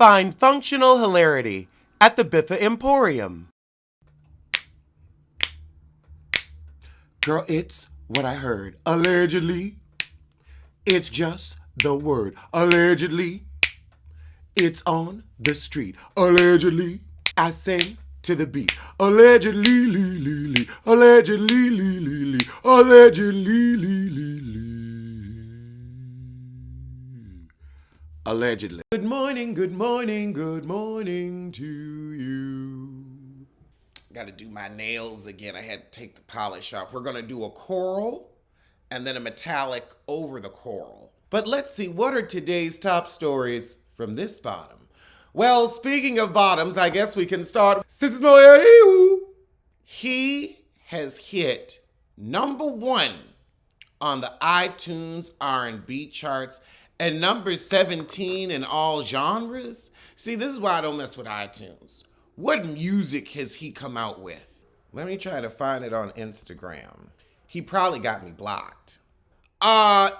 Find functional hilarity at the Biffa Emporium. Girl, it's what I heard. Allegedly, it's just the word. Allegedly, it's on the street. Allegedly, I sing to the beat. Allegedly, lee, lee, lee. Allegedly, lee, lee, lee. Allegedly, lee, lee, lee. Allegedly. Good morning, good morning, good morning to you. Got to do my nails again. I had to take the polish off. We're going to do a coral and then a metallic over the coral. But let's see, what are today's top stories from this bottom? Well, speaking of bottoms, I guess we can start. He has hit #1 on the iTunes R&B charts and number 17 in all genres. See, this is why I don't mess with iTunes. What music has he come out with? Let me try to find it on Instagram. He probably got me blocked.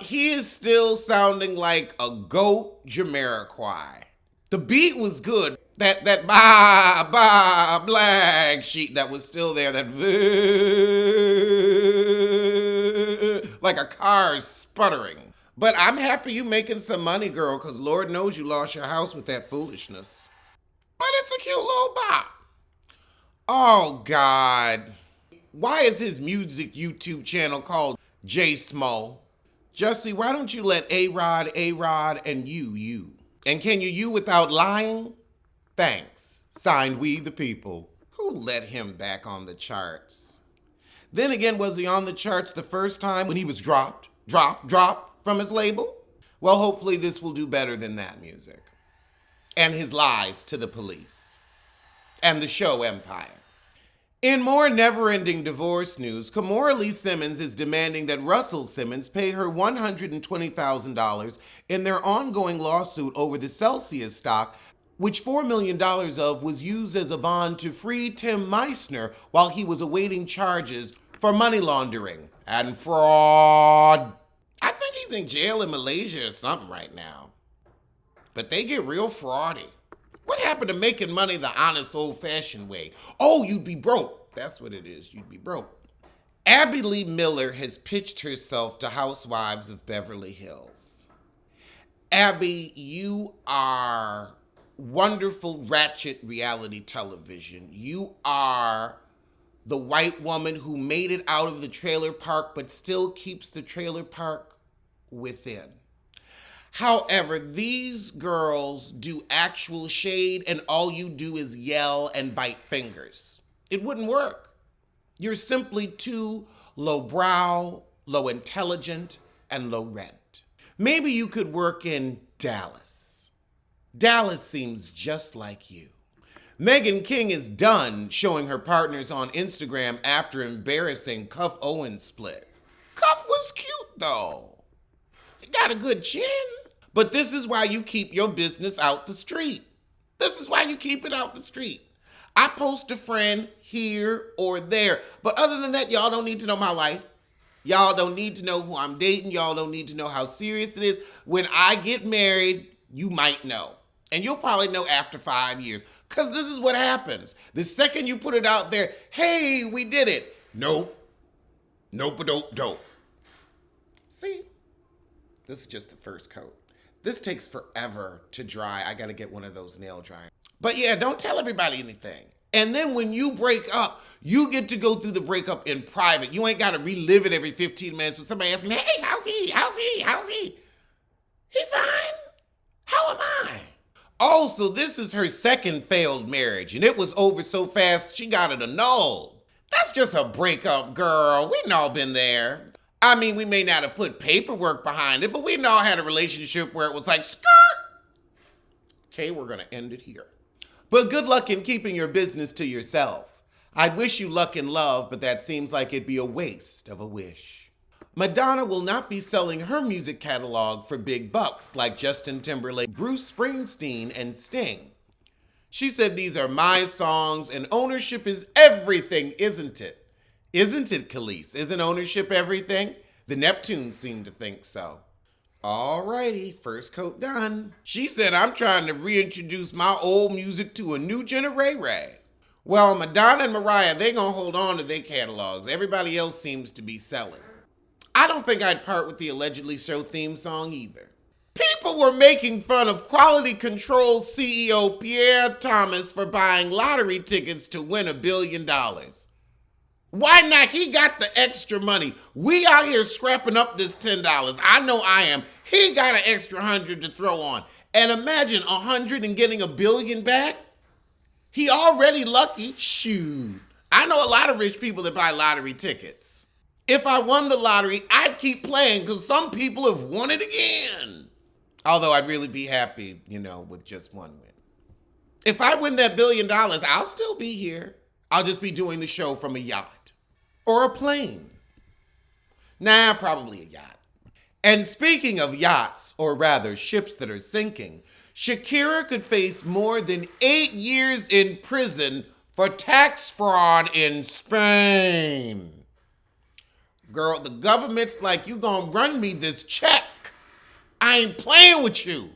He is still sounding like a goat Jamiroquai. The beat was good. That black sheep that was still there, that like a car sputtering. But I'm happy you making some money, girl, because Lord knows you lost your house with that foolishness. But it's a cute little bop. Oh, God. Why is his music YouTube channel called J Smo? Jussie, why don't you let A-Rod, and you? And can you without lying? Thanks. Signed, We the People. Who let him back on the charts? Then again, was he on the charts the first time when he was dropped from his label? Well, hopefully this will do better than that music. And his lies to the police. And the show Empire. In more never-ending divorce news, Kimora Lee Simmons is demanding that Russell Simmons pay her $120,000 in their ongoing lawsuit over the Celsius stock, which $4 million of was used as a bond to free Tim Meissner while he was awaiting charges for money laundering and fraud. I think he's in jail in Malaysia or something right now. But they get real fraudy. What happened to making money the honest old-fashioned way? Oh, you'd be broke. That's what it is. You'd be broke. Abby Lee Miller has pitched herself to Housewives of Beverly Hills. Abby, you are wonderful ratchet reality television. You are the white woman who made it out of the trailer park but still keeps the trailer park within. However, these girls do actual shade and all you do is yell and bite fingers. It wouldn't work. You're simply too lowbrow, low intelligent, and low rent. Maybe you could work in Dallas. Dallas seems just like you. Meghan King is done showing her partners on Instagram after embarrassing Cuff Owens split. Cuff was cute though. He got a good chin. But this is why you keep your business out the street. This is why you keep it out the street. I post a friend here or there. But other than that, y'all don't need to know my life. Y'all don't need to know who I'm dating. Y'all don't need to know how serious it is. When I get married, you might know. And you'll probably know after 5 years. Because this is what happens. The second you put it out there, hey, we did it. Nope. Nope-a-dope-dope. See? This is just the first coat. This takes forever to dry. I got to get one of those nail dryers. But yeah, don't tell everybody anything. And then when you break up, you get to go through the breakup in private. You ain't got to relive it every 15 minutes with somebody asking, hey, how's he? He fine? How am I? Oh, so this is her second failed marriage, and it was over so fast she got it annulled. That's just a breakup, girl. We've all been there. I mean, we may not have put paperwork behind it, but we all had a relationship where it was like, skirt. Okay, we're going to end it here. But good luck in keeping your business to yourself. I'd wish you luck in love, but that seems like it'd be a waste of a wish. Madonna will not be selling her music catalog for big bucks like Justin Timberlake, Bruce Springsteen, and Sting. She said these are my songs and ownership is everything, isn't it? Isn't it, Khalees? Isn't ownership everything? The Neptunes seem to think so. Alrighty, first coat done. She said I'm trying to reintroduce my old music to a new generation. Well, Madonna and Mariah, they gonna hold on to their catalogs. Everybody else seems to be selling. I don't think I'd part with the allegedly show theme song either. People were making fun of Quality Control CEO Pierre Thomas for buying lottery tickets to win $1 billion. Why not? He got the extra money. We out here scrapping up this $10. I know I am. He got an extra 100 to throw on. And imagine 100 and getting $1 billion back. He already lucky. Shoot. I know a lot of rich people that buy lottery tickets. If I won the lottery, I'd keep playing because some people have won it again. Although I'd really be happy, with just one win. If I win that $1 billion, I'll still be here. I'll just be doing the show from a yacht. Or a plane. Nah, probably a yacht. And speaking of yachts, or rather ships that are sinking, Shakira could face more than 8 years in prison for tax fraud in Spain. Girl, the government's like, you gonna run me this check. I ain't playing with you.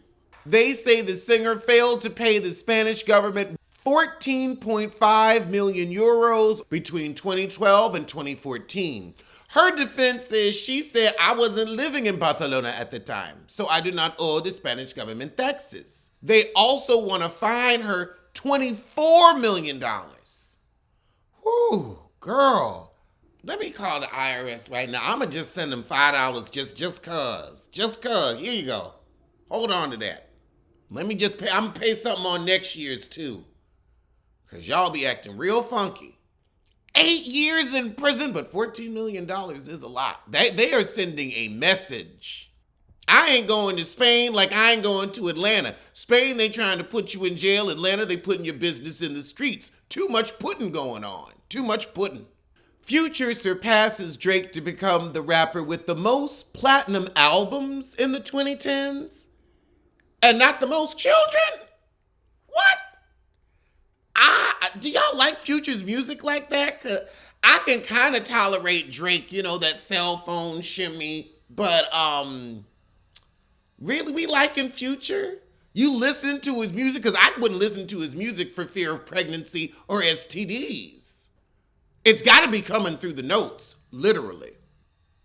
They say the singer failed to pay the Spanish government 14.5 million euros between 2012 and 2014. Her defense is she said, I wasn't living in Barcelona at the time, so I do not owe the Spanish government taxes. They also want to fine her $24 million. Whew, girl. Let me call the IRS right now. I'm going to just send them $5 just cause. Just cause. Here you go. Hold on to that. Let me just pay. I'm going to pay something on next year's too. Because y'all be acting real funky. 8 years in prison, but $14 million is a lot. They are sending a message. I ain't going to Spain like I ain't going to Atlanta. Spain, they trying to put you in jail. Atlanta, they putting your business in the streets. Too much pudding going on. Too much pudding. Future surpasses Drake to become the rapper with the most platinum albums in the 2010s. And not the most children? What? Do y'all like Future's music like that? 'Cause I can kind of tolerate Drake, that cell phone shimmy. But, really, we liking Future? You listen to his music? Because I wouldn't listen to his music for fear of pregnancy or STDs. It's got to be coming through the notes, literally.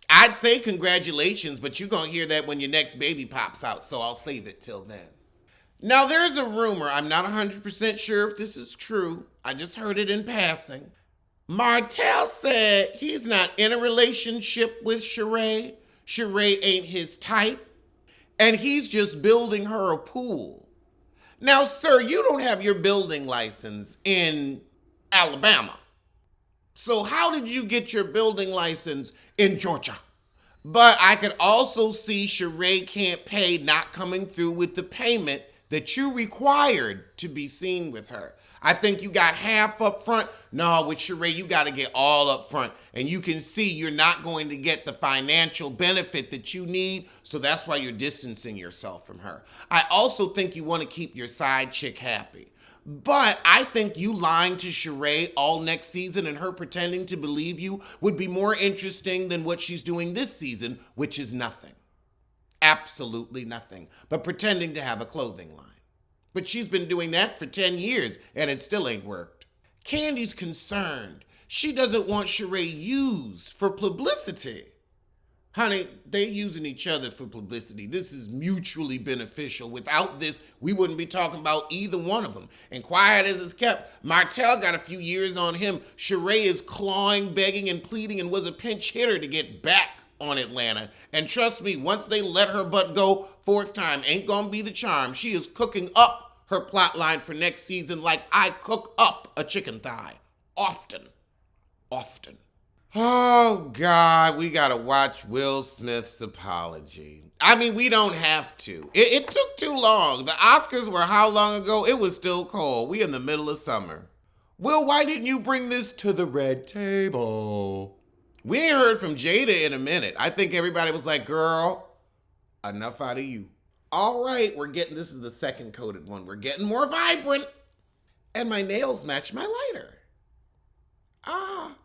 I'd say congratulations, but you're going to hear that when your next baby pops out, so I'll save it till then. Now, there's a rumor. I'm not 100% sure if this is true. I just heard it in passing. Martell said he's not in a relationship with Sheree. Sheree ain't his type. And he's just building her a pool. Now, sir, you don't have your building license in Alabama. So how did you get your building license in Georgia? But I could also see Sheree can't pay not coming through with the payment that you required to be seen with her. I think you got half up front. No, with Sheree, you got to get all up front. And you can see you're not going to get the financial benefit that you need. So that's why you're distancing yourself from her. I also think you want to keep your side chick happy. But I think you lying to Sheree all next season and her pretending to believe you would be more interesting than what she's doing this season, which is nothing. Absolutely nothing. But pretending to have a clothing line. But she's been doing that for 10 years and it still ain't worked. Candy's concerned. She doesn't want Sheree used for publicity. Honey, they using each other for publicity. This is mutually beneficial. Without this, we wouldn't be talking about either one of them. And quiet as it's kept, Martell got a few years on him. Sheree is clawing, begging, and pleading and was a pinch hitter to get back on Atlanta. And trust me, once they let her butt go, fourth time ain't gonna be the charm. She is cooking up her plot line for next season like I cook up a chicken thigh. Often. Oh, God, we got to watch Will Smith's apology. I mean, we don't have to. It took too long. The Oscars were how long ago? It was still cold. We in the middle of summer. Will, why didn't you bring this to the red table? We ain't heard from Jada in a minute. I think everybody was like, girl, enough out of you. All right, this is the second coated one. We're getting more vibrant. And my nails match my lighter. Ah!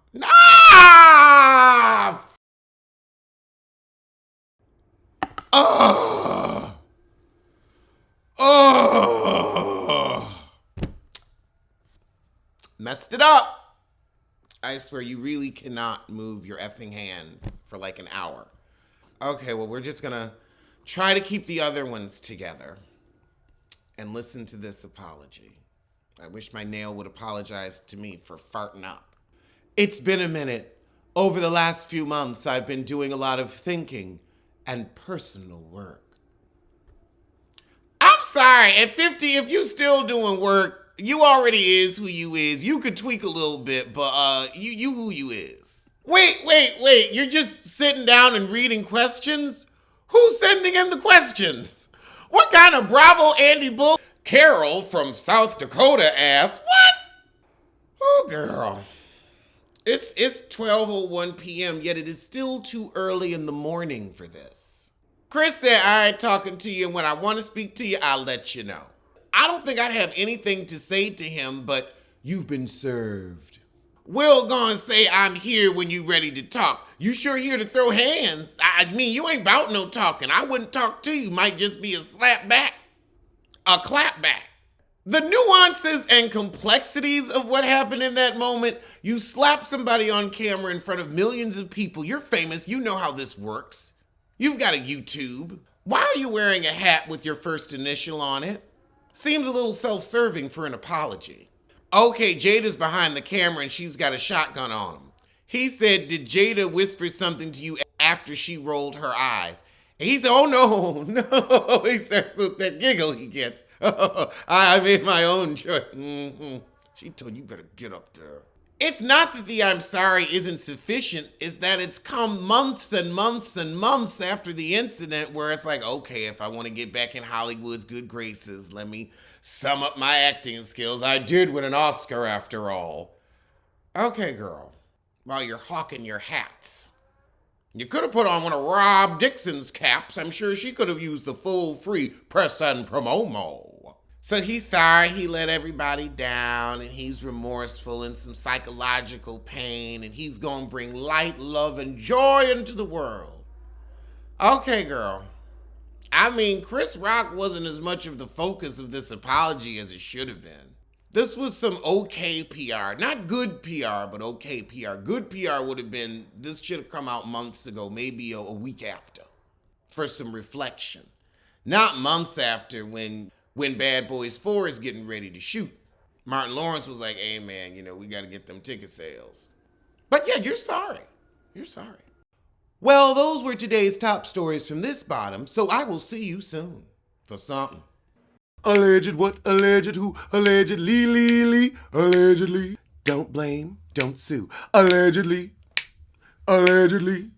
Oh! Oh, messed it up. I swear you really cannot move your effing hands for like an hour. Okay, well, we're just gonna try to keep the other ones together and listen to this apology. I wish my nail would apologize to me for farting up. It's been a minute. Over the last few months, I've been doing a lot of thinking and personal work. I'm sorry, at 50, if you still doing work, you already is who you is. You could tweak a little bit, but you who you is. Wait, you're just sitting down and reading questions? Who's sending in the questions? What kind of Bravo Andy Bull? Carol from South Dakota asks, what? Oh, girl. It's 12:01 p.m., yet it is still too early in the morning for this. Chris said, I ain't talking to you, and when I want to speak to you, I'll let you know. I don't think I'd have anything to say to him, but you've been served. Will gonna say I'm here when you ready to talk. You sure here to throw hands? I mean, you ain't bout no talking. I wouldn't talk to you. Might just be a slap back. A clap back. The nuances and complexities of what happened in that moment, you slap somebody on camera in front of millions of people. You're famous. You know how this works. You've got a YouTube. Why are you wearing a hat with your first initial on it? Seems a little self-serving for an apology. Okay, Jada's behind the camera and she's got a shotgun on him. He said, did Jada whisper something to you after she rolled her eyes? And he said, oh, no. He starts with that giggle he gets. I made my own choice. Mm-hmm. She told you better get up there. It's not that the I'm sorry isn't sufficient. It's that it's come months and months and months after the incident where it's like, okay, if I want to get back in Hollywood's good graces, let me sum up my acting skills. I did win an Oscar after all. Okay, girl. While you're hawking your hats. You could have put on one of Rob Dixon's caps. I'm sure she could have used the full free press and promo. So he's sorry he let everybody down, and he's remorseful and some psychological pain, and he's gonna bring light, love, and joy into the world. Okay, girl. I mean, Chris Rock wasn't as much of the focus of this apology as it should have been. This was some okay PR. Not good PR, but okay PR. Good PR would have been, this should have come out months ago, maybe a week after, for some reflection. Not months after when Bad Boys 4 is getting ready to shoot. Martin Lawrence was like, hey man, we got to get them ticket sales. But yeah, you're sorry. You're sorry. Well, those were today's top stories from this bottom, so I will see you soon for something. Alleged what? Alleged who? Allegedly, allegedly. Don't blame, don't sue. Allegedly, allegedly.